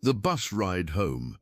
The bus ride home.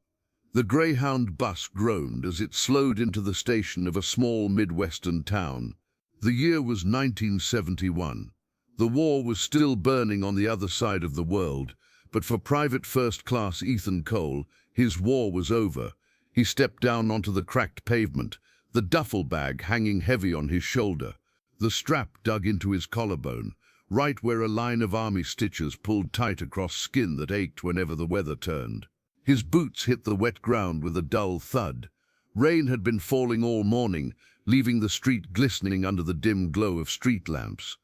The Greyhound bus groaned as it slowed into the station of a small Midwestern town. The year was 1971. The war was still burning on the other side of the world, but for Private First Class Ethan Cole, his war was over. He stepped down onto the cracked pavement, the duffel bag hanging heavy on his shoulder, the strap dug into his collarbone, right where a line of army stitches pulled tight across skin that ached whenever the weather turned. His boots hit the wet ground with a dull thud. Rain had been falling all morning, leaving the street glistening under the dim glow of street lamps.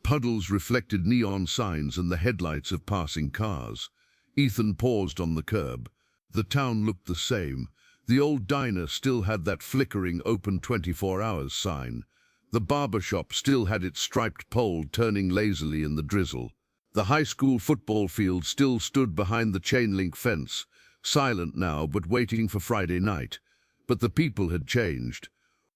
Puddles reflected neon signs and the headlights of passing cars. Ethan paused on the curb. The town looked the same. The old diner still had that flickering open 24 hours sign. The barber shop still had its striped pole turning lazily in the drizzle. The high school football field still stood behind the chain-link fence, silent now but waiting for Friday night. But the people had changed.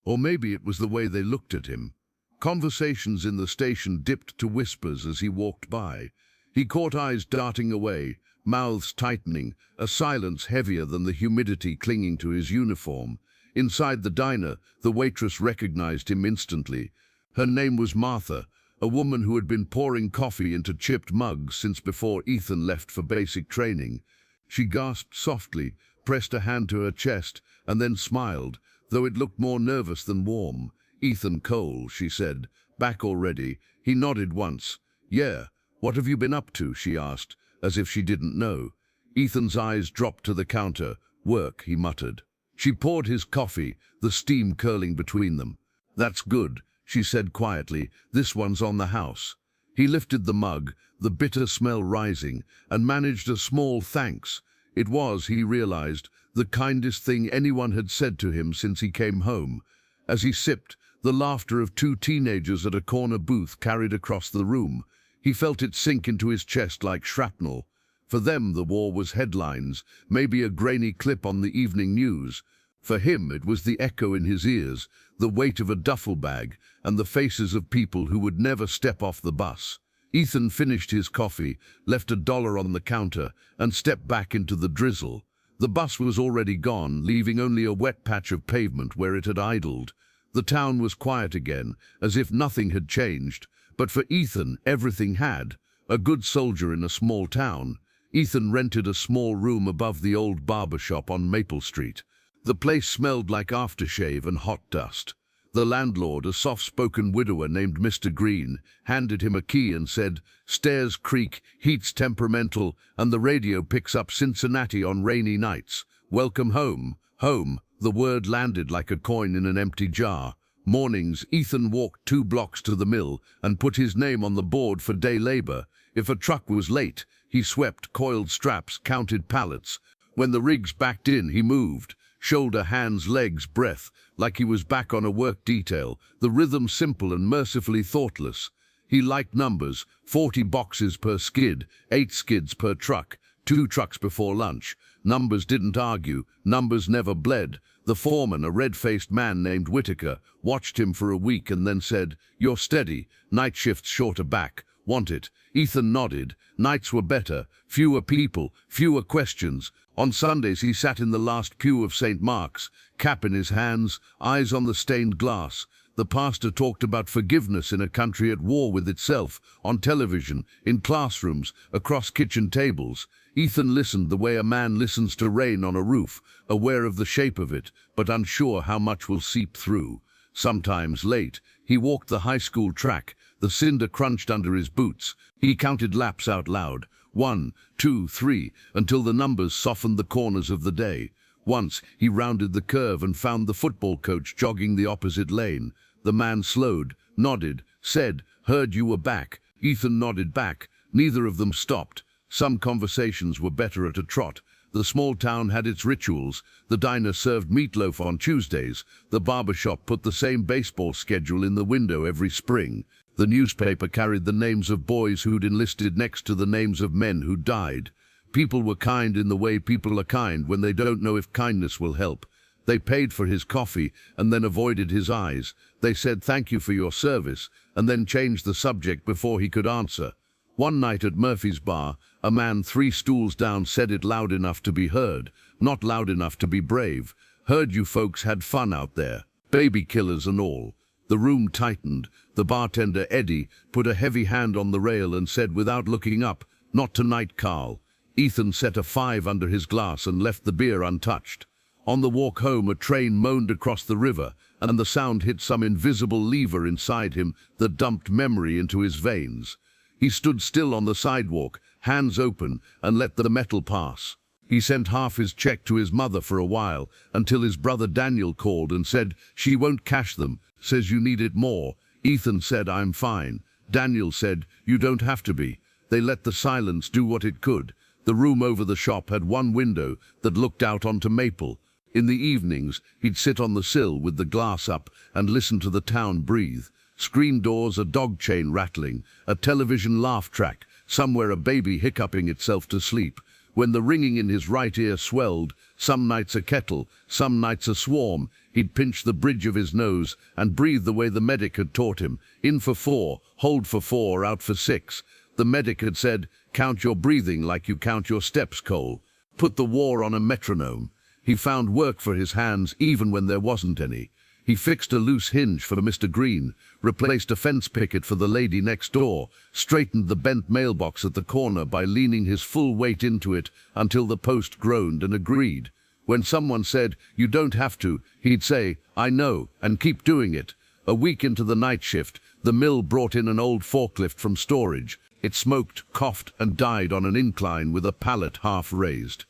Or maybe it was the way they looked at him. Conversations in the station dipped to whispers as he walked by. He caught eyes darting away, mouths tightening, a silence heavier than the humidity clinging to his uniform. Inside the diner, the waitress recognized him instantly. Her name was Martha, a woman who had been pouring coffee into chipped mugs since before Ethan left for basic training. She gasped softly, pressed a hand to her chest, and then smiled, though it looked more nervous than warm. "Ethan Cole," she said. "Back already?" He nodded once. "Yeah. What have you been up to?" she asked, as if she didn't know. Ethan's eyes dropped to the counter. "Work," he muttered. She poured his coffee, the steam curling between them. "That's good," she said quietly. "This one's on the house." He lifted the mug, the bitter smell rising, and managed a small thanks. It was, he realized, the kindest thing anyone had said to him since he came home. As he sipped, the laughter of two teenagers at a corner booth carried across the room. He felt it sink into his chest like shrapnel. For them, the war was headlines, maybe a grainy clip on the evening news. For him, it was the echo in his ears, the weight of a duffel bag, and the faces of people who would never step off the bus. Ethan finished his coffee, left $1 on the counter, and stepped back into the drizzle. The bus was already gone, leaving only a wet patch of pavement where it had idled. The town was quiet again, as if nothing had changed. But for Ethan, everything had. A good soldier in a small town. Ethan rented a small room above the old barber shop on Maple Street. The place smelled like aftershave and hot dust. The landlord, a soft-spoken widower named Mr. Green, handed him a key and said, "Stairs creak, heat's temperamental, and the radio picks up Cincinnati on rainy nights. Welcome home." Home, the word landed like a coin in an empty jar. Mornings, Ethan walked 2 blocks to the mill and put his name on the board for day labor. If a truck was late, he swept, coiled straps, counted pallets. When the rigs backed in, he moved. Shoulder, hands, legs, breath, like he was back on a work detail, the rhythm simple and mercifully thoughtless. He liked numbers, 40 boxes per skid, 8 skids per truck, 2 trucks before lunch. Numbers didn't argue, numbers never bled. The foreman, a red-faced man named Whitaker, watched him for a week and then said, "You're steady, night shift's shorter back. Want it?" Ethan nodded. Nights were better, fewer people, fewer questions. On Sundays he sat in the last pew of St. Mark's, cap in his hands, eyes on the stained glass. The pastor talked about forgiveness in a country at war with itself, on television, in classrooms, across kitchen tables. Ethan listened the way a man listens to rain on a roof, aware of the shape of it, but unsure how much will seep through. Sometimes late, he walked the high school track, the cinder crunched under his boots. He counted laps out loud, 1, 2, 3, until the numbers softened the corners of the day. Once, he rounded the curve and found the football coach jogging the opposite lane. The man slowed, nodded, said, "Heard you were back." Ethan nodded back. Neither of them stopped. Some conversations were better at a trot. The small town had its rituals. The diner served meatloaf on Tuesdays. The barber shop put the same baseball schedule in the window every spring. The newspaper carried the names of boys who'd enlisted next to the names of men who died. People were kind in the way people are kind when they don't know if kindness will help. They paid for his coffee and then avoided his eyes. They said thank you for your service and then changed the subject before he could answer. One night at Murphy's bar, A man 3 stools down said it loud enough to be heard, not loud enough to be brave. Heard you folks had fun out there, baby killers and all. The room tightened. The bartender, Eddie, put a heavy hand on the rail and said without looking up, "Not tonight, Carl." Ethan set a 5 under his glass and left the beer untouched. On the walk home, a train moaned across the river, and the sound hit some invisible lever inside him that dumped memory into his veins. He stood still on the sidewalk, hands open, and let the metal pass. He sent half his check to his mother for a while, until his brother Daniel called and said, "She won't cash them, says you need it more." Ethan said, "I'm fine." Daniel said, "You don't have to be." They let the silence do what it could. The room over the shop had one window that looked out onto Maple. In the evenings, he'd sit on the sill with the glass up and listen to the town breathe. Screen doors, a dog chain rattling, a television laugh track, somewhere a baby hiccuping itself to sleep. When the ringing in his right ear swelled, some nights a kettle, some nights a swarm, he'd pinch the bridge of his nose and breathe the way the medic had taught him. In for 4, hold for 4, out for 6. The medic had said, "Count your breathing like you count your steps, Cole." Put the war on a metronome. He found work for his hands even when there wasn't any. He fixed a loose hinge for Mr. Green, replaced a fence picket for the lady next door, straightened the bent mailbox at the corner by leaning his full weight into it until the post groaned and agreed. When someone said, "You don't have to," he'd say, "I know," and keep doing it. A week into the night shift, the mill brought in an old forklift from storage. It smoked, coughed, and died on an incline with a pallet half raised.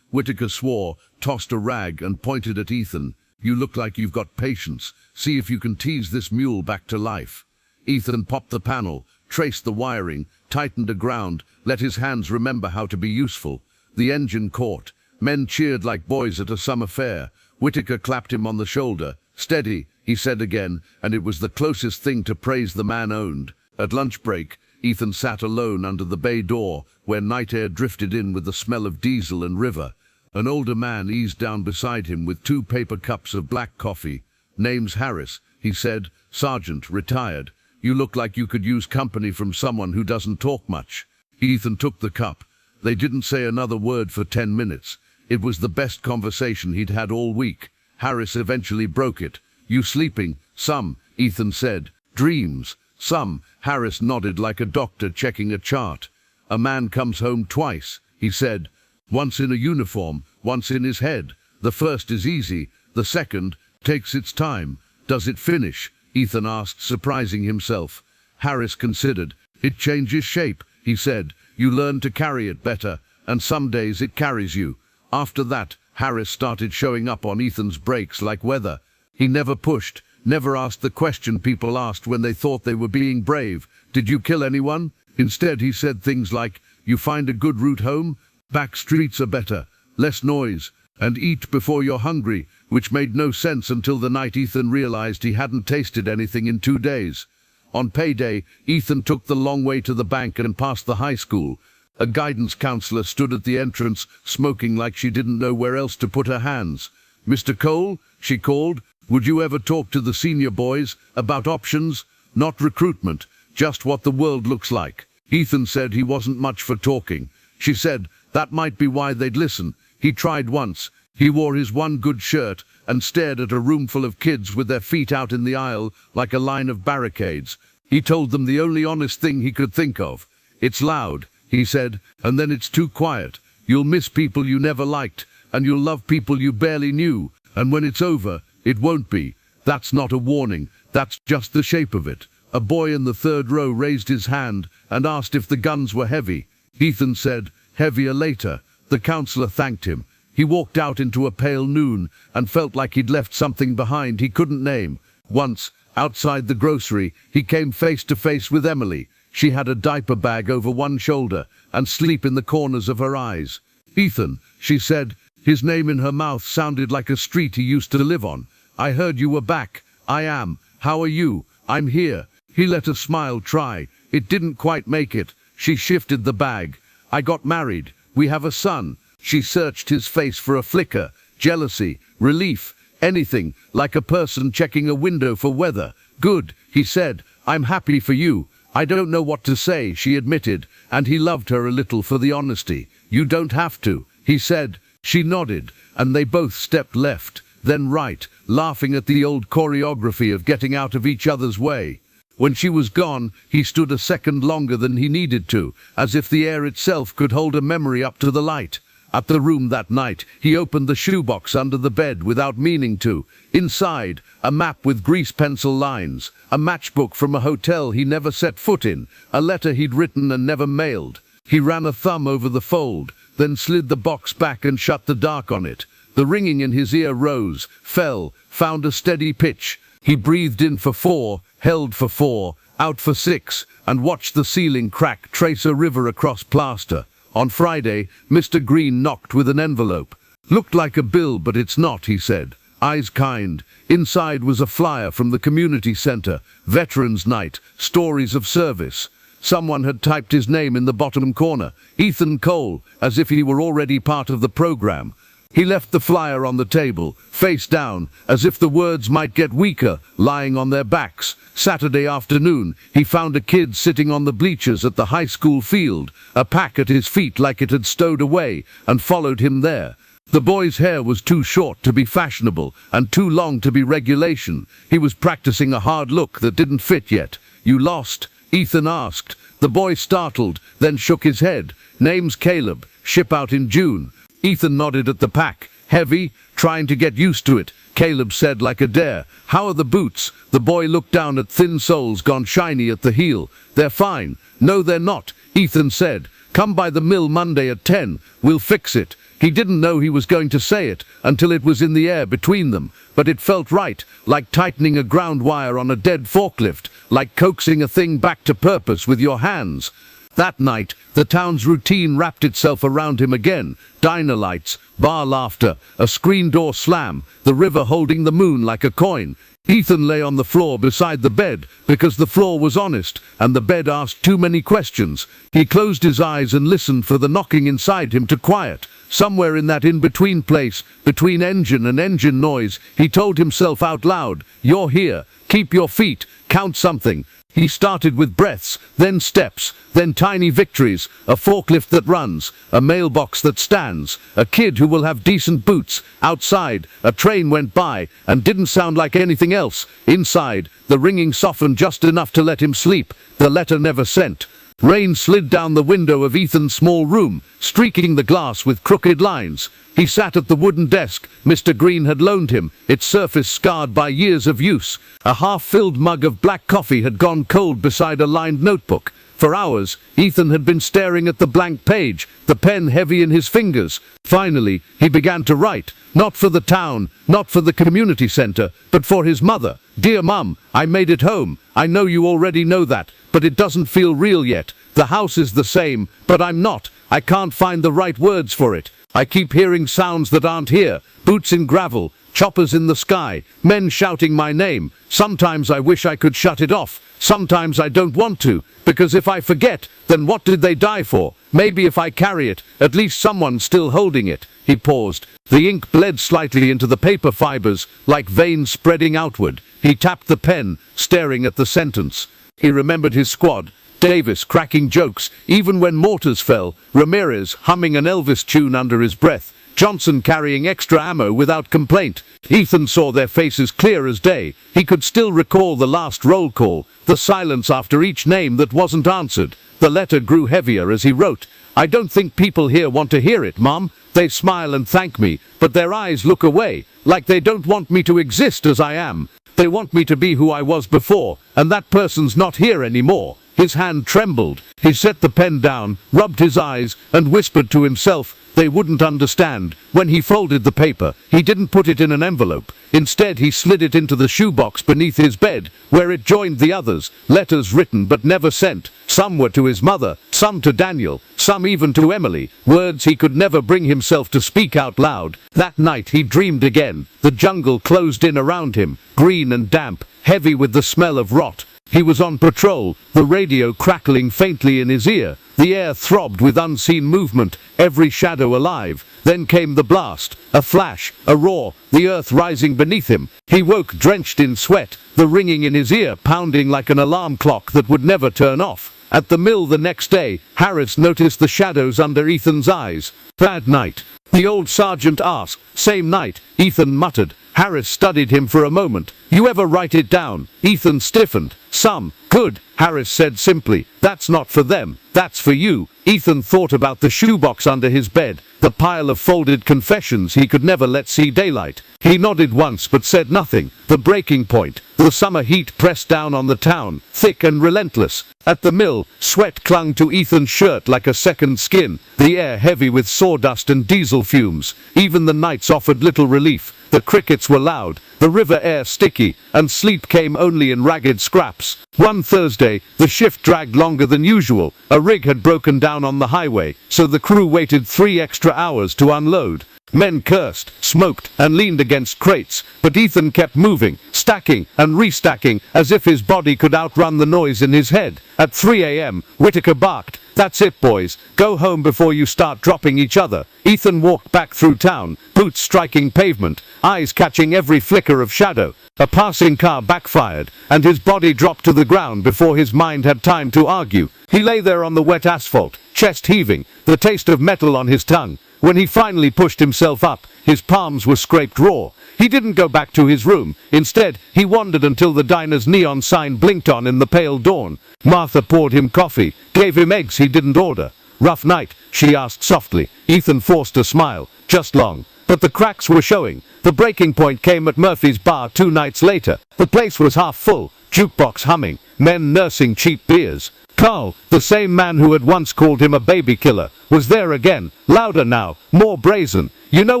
Whitaker swore, tossed a rag, and pointed at Ethan. "You look like you've got patience. See if you can tease this mule back to life." Ethan popped the panel, traced the wiring, tightened a ground, let his hands remember how to be useful. The engine caught. Men cheered like boys at a summer fair. Whitaker clapped him on the shoulder. "Steady," he said again, and it was the closest thing to praise the man owned. At lunch break, Ethan sat alone under the bay door, where night air drifted in with the smell of diesel and river. An older man eased down beside him with 2 paper cups of black coffee. "Name's Harris," he said. "Sergeant, retired. You look like you could use company from someone who doesn't talk much." Ethan took the cup. They didn't say another word for 10 minutes. It was the best conversation he'd had all week. Harris eventually broke it. "You sleeping?" "Some," Ethan said. "Dreams?" "Some." Harris nodded like a doctor checking a chart. "A man comes home twice," he said. "Once in a uniform, once in his head. The first is easy, the second takes its time." "Does it finish?" Ethan asked, surprising himself. Harris considered. "It changes shape," he said. "You learn to carry it better, and some days it carries you." After that, Harris started showing up on Ethan's breaks like weather. He never pushed, never asked the question people asked when they thought they were being brave. "Did you kill anyone?" Instead, he said things like, "You find a good route home? Back streets are better, less noise, and eat before you're hungry," which made no sense until the night Ethan realized he hadn't tasted anything in 2 days. On payday, Ethan took the long way to the bank and past the high school. A guidance counselor stood at the entrance, smoking like she didn't know where else to put her hands. "Mr. Cole," she called, "would you ever talk to the senior boys about options? Not recruitment, just what the world looks like." Ethan said he wasn't much for talking. She said that might be why they'd listen. He tried once. He wore his one good shirt and stared at a room full of kids with their feet out in the aisle like a line of barricades. He told them the only honest thing he could think of. "It's loud," he said, "and then it's too quiet. You'll miss people you never liked, and you'll love people you barely knew, and when it's over, it won't be. That's not a warning, that's just the shape of it." A boy in the 3rd row raised his hand and asked if the guns were heavy. Ethan said, "Heavier later." The counselor thanked him. He walked out into a pale noon and felt like he'd left something behind he couldn't name. Once, outside the grocery, he came face to face with Emily. She had a diaper bag over one shoulder and sleep in the corners of her eyes. "Ethan," she said. His name in her mouth sounded like a street he used to live on. "I heard you were back." "I am. How are you?" "I'm here." He let a smile try. It didn't quite make it. She shifted the bag. "I got married. We have a son." She searched his face for a flicker, jealousy, relief, anything, like a person checking a window for weather. "Good," he said. "I'm happy for you. "I don't know what to say," she admitted, and he loved her a little for the honesty. "You don't have to," he said. She nodded, and they both stepped left, then right, laughing at the old choreography of getting out of each other's way. When she was gone, he stood a second longer than he needed to, as if the air itself could hold a memory up to the light. At the room that night, he opened the shoebox under the bed without meaning to. Inside, a map with grease pencil lines, a matchbook from a hotel he never set foot in, a letter he'd written and never mailed. He ran a thumb over the fold, then slid the box back and shut the dark on it. The ringing in his ear rose, fell, found a steady pitch. He breathed in for 4, held for 4, out for 6, and watched the ceiling crack trace a river across plaster. On Friday, Mr. Green knocked with an envelope. "Looked like a bill, but it's not," he said. Eyes kind. Inside was a flyer from the community center. Veterans Night, stories of service. Someone had typed his name in the bottom corner, Ethan Cole, as if he were already part of the program. He left the flyer on the table, face down, as if the words might get weaker, lying on their backs. Saturday afternoon, he found a kid sitting on the bleachers at the high school field, a pack at his feet like it had stowed away, and followed him there. The boy's hair was too short to be fashionable, and too long to be regulation. He was practicing a hard look that didn't fit yet. "You lost?" Ethan asked. The boy startled, then shook his head. "Name's Caleb. Ship out in June." Ethan nodded at the pack. "Heavy? Trying to get used to it," Caleb said like a dare. "How are the boots?" The boy looked down at thin soles gone shiny at the heel. "They're fine." "No, they're not," Ethan said. "Come by the mill Monday at 10. We'll fix it." He didn't know he was going to say it until it was in the air between them, but it felt right, like tightening a ground wire on a dead forklift, like coaxing a thing back to purpose with your hands. That night, the town's routine wrapped itself around him again. Diner lights, bar laughter, a screen door slam, the river holding the moon like a coin. Ethan lay on the floor beside the bed, because the floor was honest, and the bed asked too many questions. He closed his eyes and listened for the knocking inside him to quiet. Somewhere in that in-between place, between engine and engine noise, he told himself out loud, "You're here. Keep your feet. Count something." He started with breaths, then steps, then tiny victories, a forklift that runs, a mailbox that stands, a kid who will have decent boots. Outside, a train went by and didn't sound like anything else. Inside, the ringing softened just enough to let him sleep. The letter never sent. Rain slid down the window of Ethan's small room, streaking the glass with crooked lines. He sat at the wooden desk Mr. Green had loaned him, its surface scarred by years of use. A half-filled mug of black coffee had gone cold beside a lined notebook. For hours, Ethan had been staring at the blank page, the pen heavy in his fingers. Finally, he began to write, not for the town, not for the community center, but for his mother. "Dear Mum, I made it home. I know you already know that, but it doesn't feel real yet. The house is the same, but I'm not. I can't find the right words for it. I keep hearing sounds that aren't here. Boots in gravel, choppers in the sky, men shouting my name. Sometimes I wish I could shut it off. Sometimes I don't want to, because if I forget, then what did they die for? Maybe if I carry it, at least someone's still holding it." He paused. The ink bled slightly into the paper fibers, like veins spreading outward. He tapped the pen, staring at the sentence. He remembered his squad. Davis cracking jokes, even when mortars fell. Ramirez humming an Elvis tune under his breath. Johnson carrying extra ammo without complaint. Ethan saw their faces clear as day. He could still recall the last roll call, the silence after each name that wasn't answered. The letter grew heavier as he wrote. "I don't think people here want to hear it, Mom. They smile and thank me, but their eyes look away, like they don't want me to exist as I am. They want me to be who I was before, and that person's not here anymore." His hand trembled. He set the pen down, rubbed his eyes, and whispered to himself, "They wouldn't understand." When he folded the paper, he didn't put it in an envelope. Instead, he slid it into the shoebox beneath his bed, where it joined the others, letters written but never sent. Some were to his mother, some to Daniel, some even to Emily, words he could never bring himself to speak out loud. That night he dreamed again. The jungle closed in around him, green and damp, heavy with the smell of rot. He was on patrol, the radio crackling faintly in his ear. The air throbbed with unseen movement, every shadow alive. Then came the blast, a flash, a roar, the earth rising beneath him. He woke drenched in sweat, the ringing in his ear pounding like an alarm clock that would never turn off. At the mill the next day, Harris noticed the shadows under Ethan's eyes. "Bad night?" the old sergeant asked. "Same night," Ethan muttered. Harris studied him for a moment. "You ever write it down?" Ethan stiffened. "Some. Good," Harris said simply. "That's not for them. That's for you." Ethan thought about the shoebox under his bed, the pile of folded confessions he could never let see daylight. He nodded once but said nothing. The breaking point. The summer heat pressed down on the town, thick and relentless. At the mill, sweat clung to Ethan's shirt like a second skin, the air heavy with sawdust and diesel fumes. Even the nights offered little relief. The crickets were loud, the river air sticky, and sleep came only in ragged scraps. One Thursday, the shift dragged longer than usual. A rig had broken down on the highway, so the crew waited 3 extra hours to unload. Men cursed, smoked, and leaned against crates, but Ethan kept moving, stacking and restacking, as if his body could outrun the noise in his head. At 3 a.m., Whitaker barked, "That's it, boys. Go home before you start dropping each other." Ethan walked back through town, boots striking pavement, eyes catching every flicker of shadow. A passing car backfired, and his body dropped to the ground before his mind had time to argue. He lay there on the wet asphalt, chest heaving, the taste of metal on his tongue. When he finally pushed himself up, his palms were scraped raw. He didn't go back to his room. Instead, he wandered until the diner's neon sign blinked on in the pale dawn. Martha poured him coffee, gave him eggs he didn't order. "Rough night?" she asked softly. Ethan forced a smile. "Just long." But the cracks were showing. The breaking point came at Murphy's bar 2 nights later. The place was half full, jukebox humming, men nursing cheap beers. Carl, the same man who had once called him a baby killer, was there again, louder now, more brazen. "You know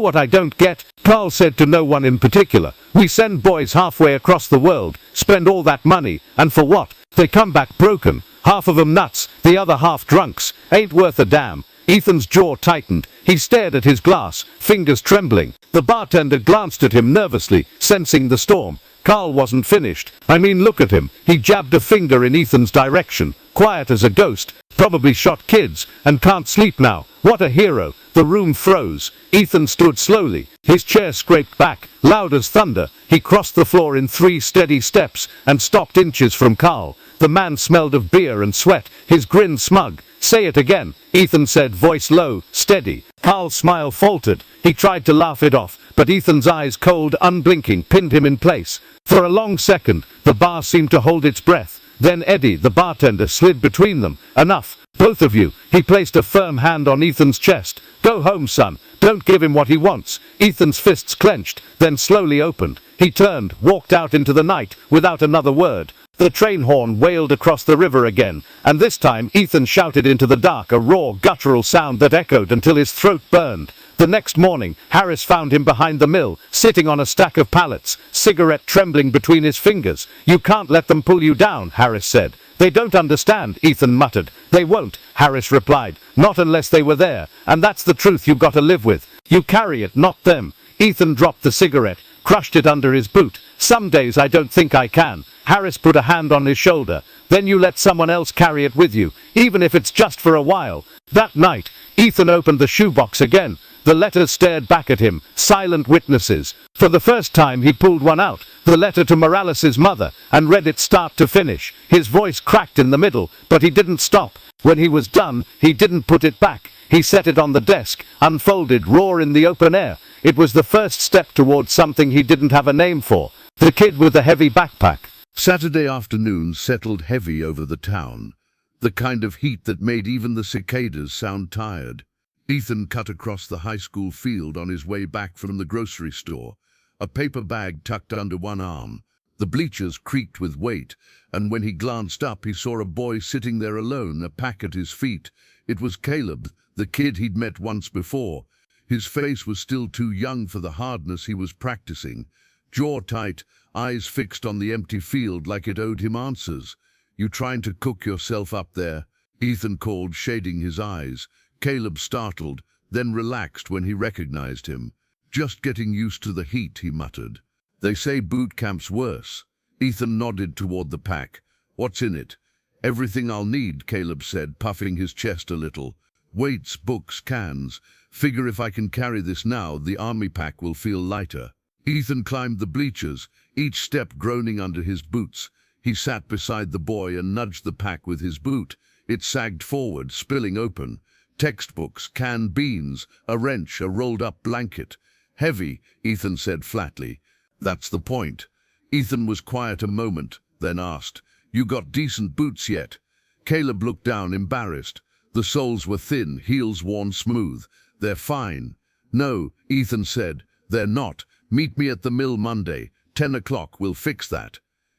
what I don't get?" Carl said to no one in particular. "We send boys halfway across the world, spend all that money, and for what? They come back broken. Half of them nuts, the other half drunks. Ain't worth a damn." Ethan's jaw tightened. He stared at his glass, fingers trembling. The bartender glanced at him nervously, sensing the storm. Carl wasn't finished. "I mean, look at him." He jabbed a finger in Ethan's direction. "Quiet as a ghost. Probably shot kids, and can't sleep now. What a hero." The room froze. Ethan stood slowly. His chair scraped back, loud as thunder. He crossed the floor in 3 steady steps, and stopped inches from Carl. The man smelled of beer and sweat, his grin smug. "Say it again," Ethan said, voice low, steady. Carl's smile faltered. He tried to laugh it off, but Ethan's eyes, cold, unblinking, pinned him in place. For a long second, the bar seemed to hold its breath. Then Eddie, the bartender, slid between them. "Enough, both of you." He placed a firm hand on Ethan's chest. "Go home, son. Don't give him what he wants." Ethan's fists clenched, then slowly opened. He turned, walked out into the night, without another word. The train horn wailed across the river again, and this time Ethan shouted into the dark, a raw, guttural sound that echoed until his throat burned. The next morning, Harris found him behind the mill, sitting on a stack of pallets, cigarette trembling between his fingers. "You can't let them pull you down," Harris said. "They don't understand," Ethan muttered. "They won't," Harris replied. "Not unless they were there, and that's the truth you got to live with. You carry it, not them." Ethan dropped the cigarette, crushed it under his boot. "Some days I don't think I can." Harris put a hand on his shoulder. "Then you let someone else carry it with you, even if it's just for a while." That night, Ethan opened the shoebox again. The letters stared back at him, silent witnesses. For the first time he pulled one out, the letter to Morales' mother, and read it start to finish. His voice cracked in the middle, but he didn't stop. When he was done, he didn't put it back. He set it on the desk, unfolded, raw in the open air. It was the first step towards something he didn't have a name for. The kid with the heavy backpack. Saturday afternoon settled heavy over the town, the kind of heat that made even the cicadas sound tired. Ethan cut across the high school field on his way back from the grocery store, a paper bag tucked under one arm. The bleachers creaked with weight, and when he glanced up he saw a boy sitting there alone, a pack at his feet. It was Caleb, the kid he'd met once before. His face was still too young for the hardness he was practicing. Jaw tight, eyes fixed on the empty field like it owed him answers. "You trying to cook yourself up there?" Ethan called, shading his eyes. Caleb startled, then relaxed when he recognized him. "Just getting used to the heat," he muttered. "They say boot camp's worse." Ethan nodded toward the pack. "What's in it?" Everything I'll need, Caleb said, puffing his chest a little. Weights, books, cans. Figure if I can carry this now, the army pack will feel lighter. Ethan climbed the bleachers, each step groaning under his boots. He sat beside the boy and nudged the pack with his boot. It sagged forward, spilling open. Textbooks, canned beans, a wrench, a rolled-up blanket. Heavy, Ethan said flatly. That's the point. Ethan was quiet a moment, then asked, "You got decent boots yet?" Caleb looked down, embarrassed. The soles were thin, heels worn smooth. "They're fine." "No," Ethan said, "they're not. Meet me at the mill Monday. 10 o'clock, we'll fix that."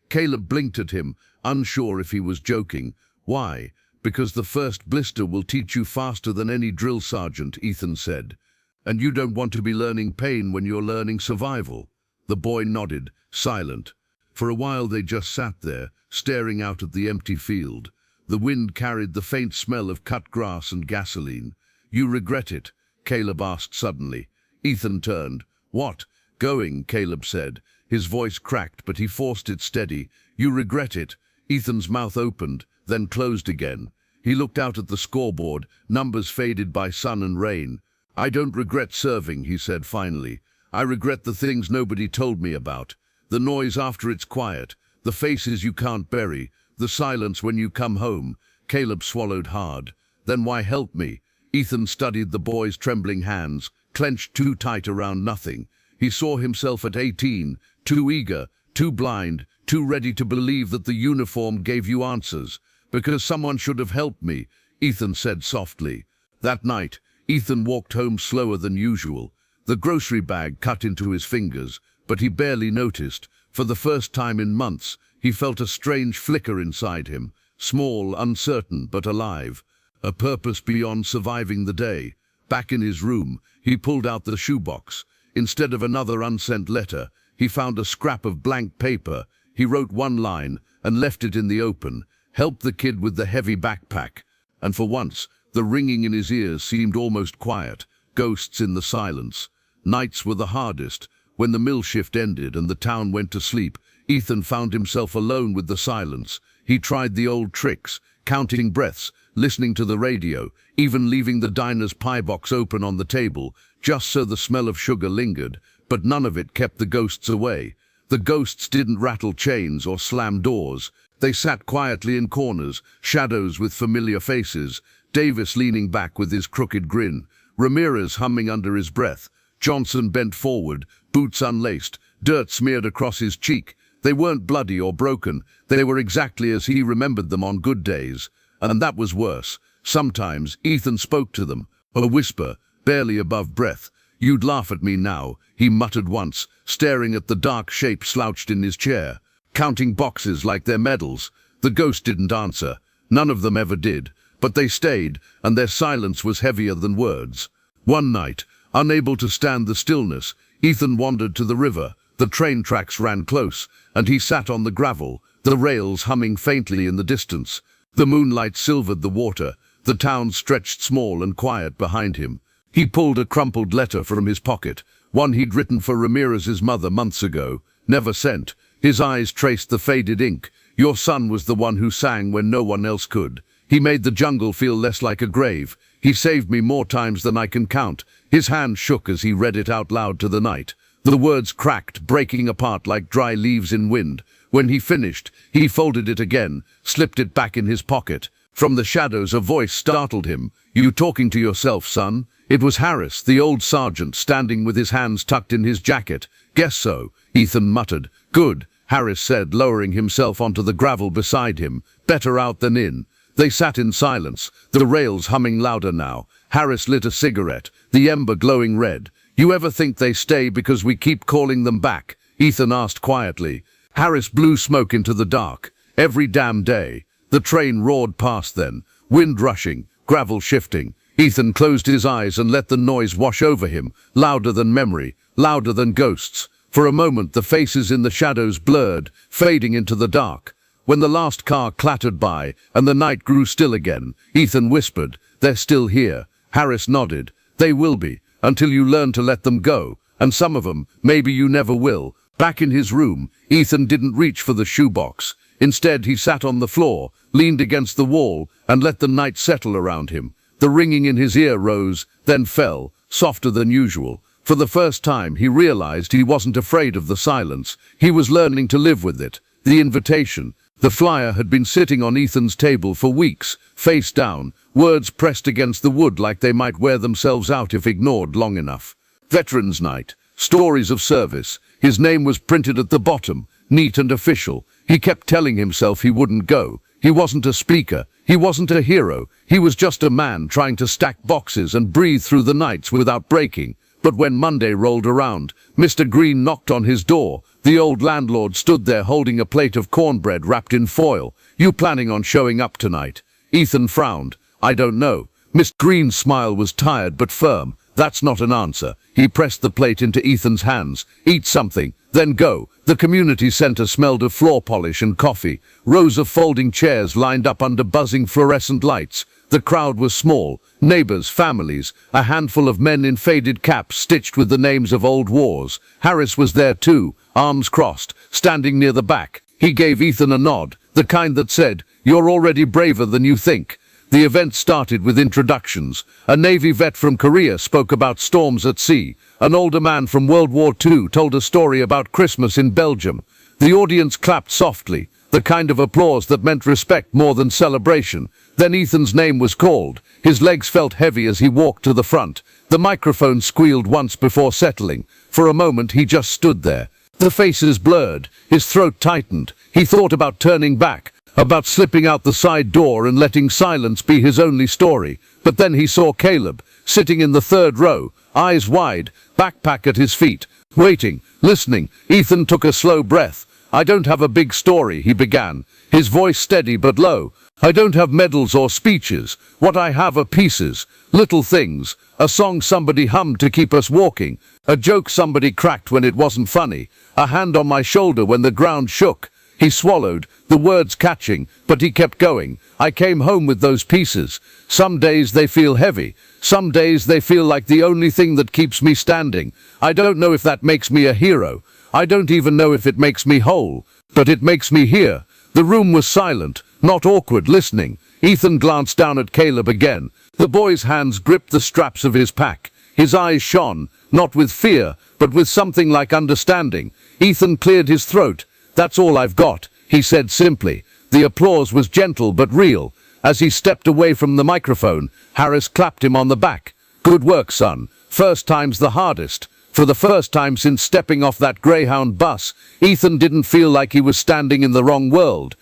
Caleb blinked at him, unsure if he was joking. "Why?" "Because the first blister will teach you faster than any drill sergeant," Ethan said. "And you don't want to be learning pain when you're learning survival." The boy nodded, silent. For a while they just sat there, staring out at the empty field. The wind carried the faint smell of cut grass and gasoline. "You regret it?" Caleb asked suddenly. Ethan turned. "What?" "Going," Caleb said. His voice cracked, but he forced it steady. "You regret it?" Ethan's mouth opened, then closed again. He looked out at the scoreboard, numbers faded by sun and rain. "I don't regret serving," he said finally. "I regret the things nobody told me about. The noise after it's quiet, the faces you can't bury, the silence when you come home." Caleb swallowed hard. "Then why help me?" Ethan studied the boy's trembling hands, clenched too tight around nothing. He saw himself at 18, too eager, too blind, too ready to believe that the uniform gave you answers. "Because someone should have helped me," Ethan said softly. That night, Ethan walked home slower than usual. The grocery bag cut into his fingers, but he barely noticed. For the first time in months, he felt a strange flicker inside him, small, uncertain, but alive. A purpose beyond surviving the day. Back in his room, he pulled out the shoebox. Instead of another unsent letter, he found a scrap of blank paper. He wrote one line and left it in the open. "Help the kid with the heavy backpack." And for once, the ringing in his ears seemed almost quiet. Ghosts in the silence. Nights were the hardest. When the mill shift ended and the town went to sleep, Ethan found himself alone with the silence. He tried the old tricks, counting breaths, listening to the radio, even leaving the diner's pie box open on the table, just so the smell of sugar lingered, but none of it kept the ghosts away. The ghosts didn't rattle chains or slam doors. They sat quietly in corners, shadows with familiar faces, Davis leaning back with his crooked grin, Ramirez humming under his breath, Johnson bent forward, boots unlaced, dirt smeared across his cheek. They weren't bloody or broken. They were exactly as he remembered them on good days. And that was worse. Sometimes Ethan spoke to them, a whisper, barely above breath. "You'd laugh at me now," he muttered once, staring at the dark shape slouched in his chair, counting boxes like their medals. The ghost didn't answer. None of them ever did. But they stayed, and their silence was heavier than words. One night, unable to stand the stillness, Ethan wandered to the river. The train tracks ran close, and he sat on the gravel, the rails humming faintly in the distance. The moonlight silvered the water. The town stretched small and quiet behind him. He pulled a crumpled letter from his pocket, one he'd written for Ramirez's mother months ago, never sent. His eyes traced the faded ink. "Your son was the one who sang when no one else could. He made the jungle feel less like a grave. He saved me more times than I can count." His hand shook as he read it out loud to the night. The words cracked, breaking apart like dry leaves in wind. When he finished, he folded it again, slipped it back in his pocket. From the shadows, a voice startled him. "You talking to yourself, son?" It was Harris, the old sergeant, standing with his hands tucked in his jacket. "Guess so," Ethan muttered. "Good," Harris said, lowering himself onto the gravel beside him. "Better out than in." They sat in silence, the rails humming louder now. Harris lit a cigarette, the ember glowing red. "You ever think they stay because we keep calling them back?" Ethan asked quietly. Harris blew smoke into the dark. "Every damn day." The train roared past then, wind rushing, gravel shifting. Ethan closed his eyes and let the noise wash over him, louder than memory, louder than ghosts. For a moment the faces in the shadows blurred, fading into the dark. When the last car clattered by and the night grew still again, Ethan whispered, "They're still here." Harris nodded. "They will be, until you learn to let them go. And some of them, maybe you never will." Back in his room, Ethan didn't reach for the shoebox. Instead, he sat on the floor, leaned against the wall, and let the night settle around him. The ringing in his ear rose, then fell, softer than usual. For the first time, he realized he wasn't afraid of the silence. He was learning to live with it. The invitation. The flyer had been sitting on Ethan's table for weeks, face down, words pressed against the wood like they might wear themselves out if ignored long enough. Veterans Night. Stories of service. His name was printed at the bottom, neat and official. He kept telling himself he wouldn't go. He wasn't a speaker. He wasn't a hero. He was just a man trying to stack boxes and breathe through the nights without breaking. But when Monday rolled around, Mr. Green knocked on his door. The old landlord stood there holding a plate of cornbread wrapped in foil. "You planning on showing up tonight?" Ethan frowned. "I don't know." Mr. Green's smile was tired but firm. "That's not an answer." He pressed the plate into Ethan's hands. "Eat something, then go." The community center smelled of floor polish and coffee. Rows of folding chairs lined up under buzzing fluorescent lights. The crowd was small. Neighbors, families, a handful of men in faded caps stitched with the names of old wars. Harris was there too, arms crossed, standing near the back. He gave Ethan a nod, the kind that said, "You're already braver than you think." The event started with introductions. A Navy vet from Korea spoke about storms at sea. An older man from World War II told a story about Christmas in Belgium. The audience clapped softly, the kind of applause that meant respect more than celebration. Then Ethan's name was called. His legs felt heavy as he walked to the front. The microphone squealed once before settling. For a moment he just stood there. The faces blurred, his throat tightened. He thought about turning back, about slipping out the side door and letting silence be his only story. But then he saw Caleb, sitting in the third row, eyes wide, backpack at his feet, waiting, listening. Ethan took a slow breath. "I don't have a big story," he began, his voice steady but low. "I don't have medals or speeches. What I have are pieces, little things. A song somebody hummed to keep us walking. A joke somebody cracked when it wasn't funny. A hand on my shoulder when the ground shook." He swallowed, the words catching, but he kept going. "I came home with those pieces. Some days they feel heavy. Some days they feel like the only thing that keeps me standing. I don't know if that makes me a hero. I don't even know if it makes me whole. But it makes me here." The room was silent, not awkward, listening. Ethan glanced down at Caleb again. The boy's hands gripped the straps of his pack. His eyes shone, not with fear, but with something like understanding. Ethan cleared his throat. "That's all I've got," he said simply. The applause was gentle but real. As he stepped away from the microphone, Harris clapped him on the back. "Good work, son. First time's the hardest." For the first time since stepping off that Greyhound bus, Ethan didn't feel like he was standing in the wrong world.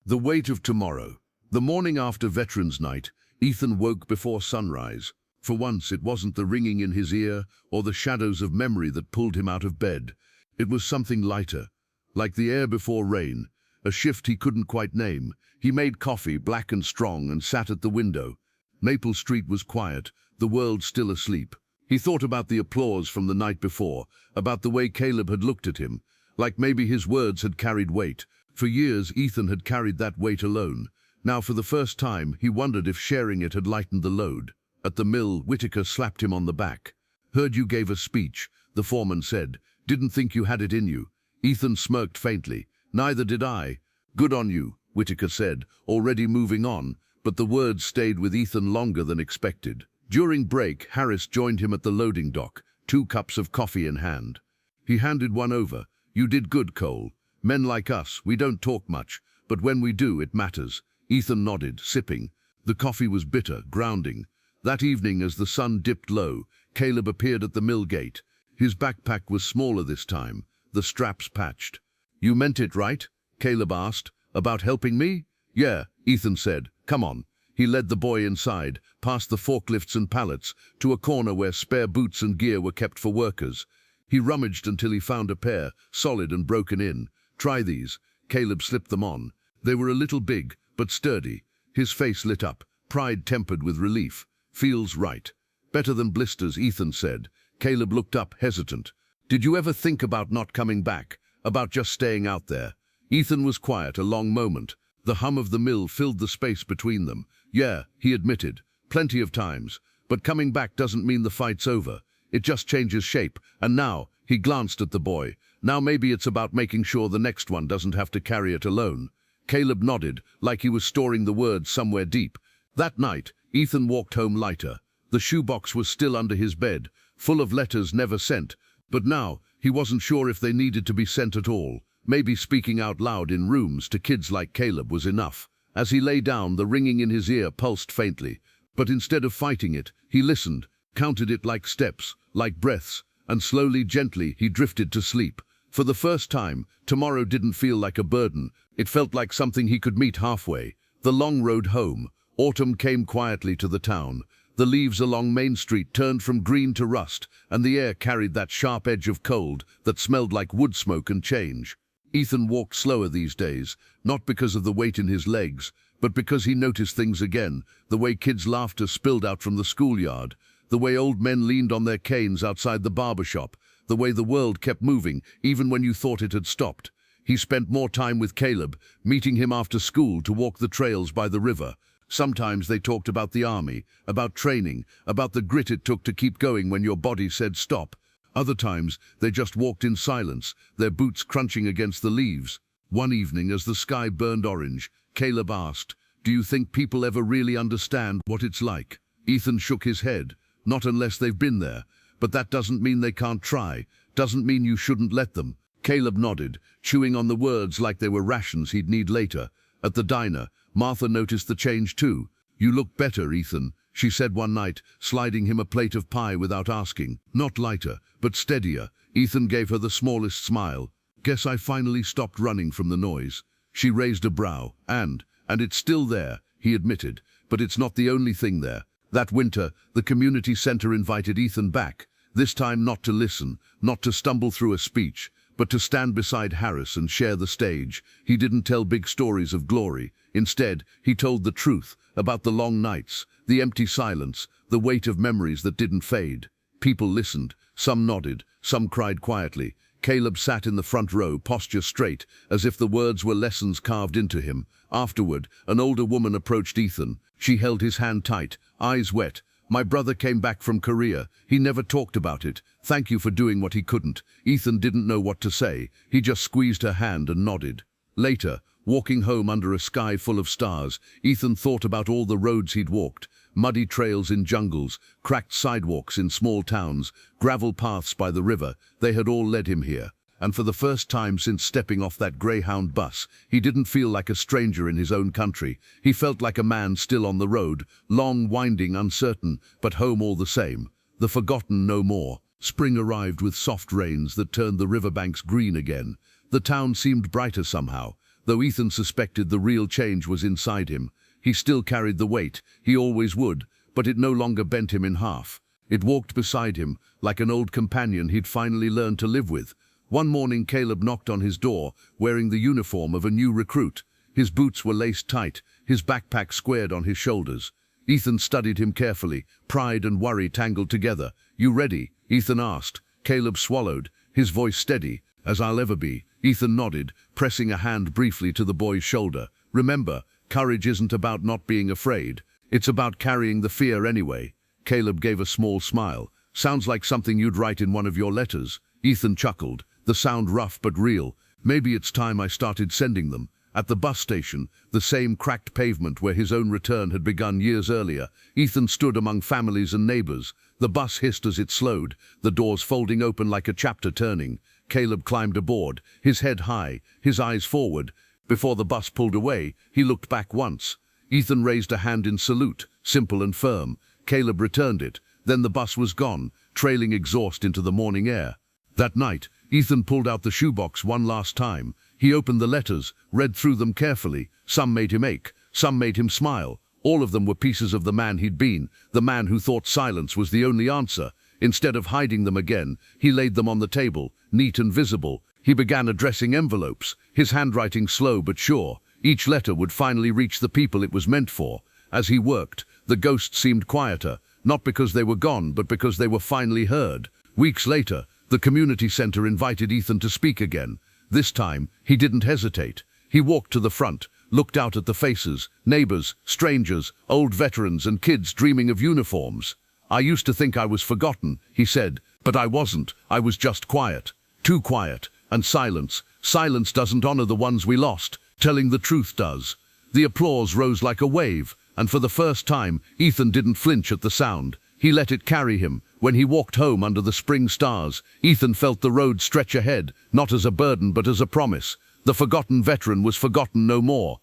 The weight of tomorrow. The morning after Veterans Night, Ethan woke before sunrise. For once, it wasn't the ringing in his ear or the shadows of memory that pulled him out of bed. It was something lighter, like the air before rain, a shift he couldn't quite name. He made coffee, black and strong, and sat at the window. Maple Street was quiet, the world still asleep. He thought about the applause from the night before, about the way Caleb had looked at him, like maybe his words had carried weight. For years, Ethan had carried that weight alone. Now, for the first time, he wondered if sharing it had lightened the load. At the mill, Whitaker slapped him on the back. "Heard you gave a speech," the foreman said. "Didn't think you had it in you." Ethan smirked faintly. "Neither did I." "Good on you," Whitaker said, already moving on, but the words stayed with Ethan longer than expected. During break, Harris joined him at the loading dock, 2 cups of coffee in hand. He handed one over. "You did good, Cole. Men like us, we don't talk much, but when we do, it matters." Ethan nodded, sipping. The coffee was bitter, grounding. That evening, as the sun dipped low, Caleb appeared at the mill gate. His backpack was smaller this time, the straps patched. "You meant it, right?" Caleb asked. "About helping me?" "Yeah," Ethan said. "Come on." He led the boy inside, past the forklifts and pallets, to a corner where spare boots and gear were kept for workers. He rummaged until he found a pair, solid and broken in. "Try these." Caleb slipped them on. They were a little big, but sturdy. His face lit up, pride tempered with relief. "Feels right." "Better than blisters," Ethan said. Caleb looked up, hesitant. "Did you ever think about not coming back? About just staying out there?" Ethan was quiet a long moment. The hum of the mill filled the space between them. "Yeah," he admitted. "Plenty of times. But coming back doesn't mean the fight's over. It just changes shape. And now," he glanced at the boy, "now maybe it's about making sure the next one doesn't have to carry it alone." Caleb nodded, like he was storing the words somewhere deep. That night, Ethan walked home lighter. The shoebox was still under his bed, full of letters never sent, but now he wasn't sure if they needed to be sent at all. Maybe speaking out loud in rooms to kids like Caleb was enough. As he lay down, the ringing in his ear pulsed faintly, but instead of fighting it, he listened, counted it like steps, like breaths, and slowly, gently, he drifted to sleep. For the first time, tomorrow didn't feel like a burden. It felt like something he could meet halfway. The long road home. Autumn came quietly to the town. The leaves along Main Street turned from green to rust, and the air carried that sharp edge of cold that smelled like wood smoke and change. Ethan walked slower these days, not because of the weight in his legs, but because he noticed things again, the way kids' laughter spilled out from the schoolyard, the way old men leaned on their canes outside the barber shop, the way the world kept moving, even when you thought it had stopped. He spent more time with Caleb, meeting him after school to walk the trails by the river. Sometimes they talked about the army, about training, about the grit it took to keep going when your body said stop. Other times, they just walked in silence, their boots crunching against the leaves. One evening, as the sky burned orange, Caleb asked, "Do you think people ever really understand what it's like?" Ethan shook his head. "Not unless they've been there. But that doesn't mean they can't try. Doesn't mean you shouldn't let them." Caleb nodded, chewing on the words like they were rations he'd need later. At the diner, Martha noticed the change too. "You look better, Ethan," she said one night, sliding him a plate of pie without asking. Not lighter, but steadier. Ethan gave her the smallest smile. "Guess I finally stopped running from the noise." She raised a brow. And it's still there," he admitted, "but it's not the only thing there." That winter, the community center invited Ethan back, this time not to listen, not to stumble through a speech, but to stand beside Harris and share the stage. He didn't tell big stories of glory. Instead, he told the truth about the long nights, the empty silence, the weight of memories that didn't fade. People listened. Some nodded, some cried quietly. Caleb sat in the front row, posture straight, as if the words were lessons carved into him. Afterward, an older woman approached Ethan. She held his hand tight, eyes wet. "My brother came back from Korea. He never talked about it. Thank you for doing what he couldn't." Ethan didn't know what to say. He just squeezed her hand and nodded. Later, walking home under a sky full of stars, Ethan thought about all the roads he'd walked. Muddy trails in jungles, cracked sidewalks in small towns, gravel paths by the river. They had all led him here. And for the first time since stepping off that Greyhound bus, he didn't feel like a stranger in his own country. He felt like a man still on the road, long, winding, uncertain, but home all the same. The forgotten no more. Spring arrived with soft rains that turned the riverbanks green again. The town seemed brighter somehow, though Ethan suspected the real change was inside him. He still carried the weight, he always would, but it no longer bent him in half. It walked beside him, like an old companion he'd finally learned to live with. One morning Caleb knocked on his door, wearing the uniform of a new recruit. His boots were laced tight, his backpack squared on his shoulders. Ethan studied him carefully, pride and worry tangled together. "You ready?" Ethan asked. Caleb swallowed, his voice steady. "As I'll ever be." Ethan nodded, pressing a hand briefly to the boy's shoulder. "Remember, courage isn't about not being afraid. It's about carrying the fear anyway." Caleb gave a small smile. "Sounds like something you'd write in one of your letters." Ethan chuckled, the sound rough but real. "Maybe it's time I started sending them." At the bus station, the same cracked pavement where his own return had begun years earlier, Ethan stood among families and neighbors. The bus hissed as it slowed, the doors folding open like a chapter turning. Caleb climbed aboard, his head high, his eyes forward. Before the bus pulled away, he looked back once. Ethan raised a hand in salute, simple and firm. Caleb returned it. Then the bus was gone, trailing exhaust into the morning air. That night, Ethan pulled out the shoebox one last time. He opened the letters, read through them carefully. Some made him ache, some made him smile. All of them were pieces of the man he'd been, the man who thought silence was the only answer. Instead of hiding them again, he laid them on the table, neat and visible. He began addressing envelopes, his handwriting slow but sure. Each letter would finally reach the people it was meant for. As he worked, the ghosts seemed quieter, not because they were gone, but because they were finally heard. Weeks later, the community center invited Ethan to speak again. This time, he didn't hesitate. He walked to the front, looked out at the faces, neighbors, strangers, old veterans and kids dreaming of uniforms. "I used to think I was forgotten," he said, "but I wasn't. I was just quiet. Too quiet. And silence. Silence doesn't honor the ones we lost." Telling the truth does. The applause rose like a wave, and for the first time, Ethan didn't flinch at the sound. He let it carry him. When he walked home under the spring stars, Ethan felt the road stretch ahead, not as a burden but as a promise. The forgotten veteran was forgotten no more.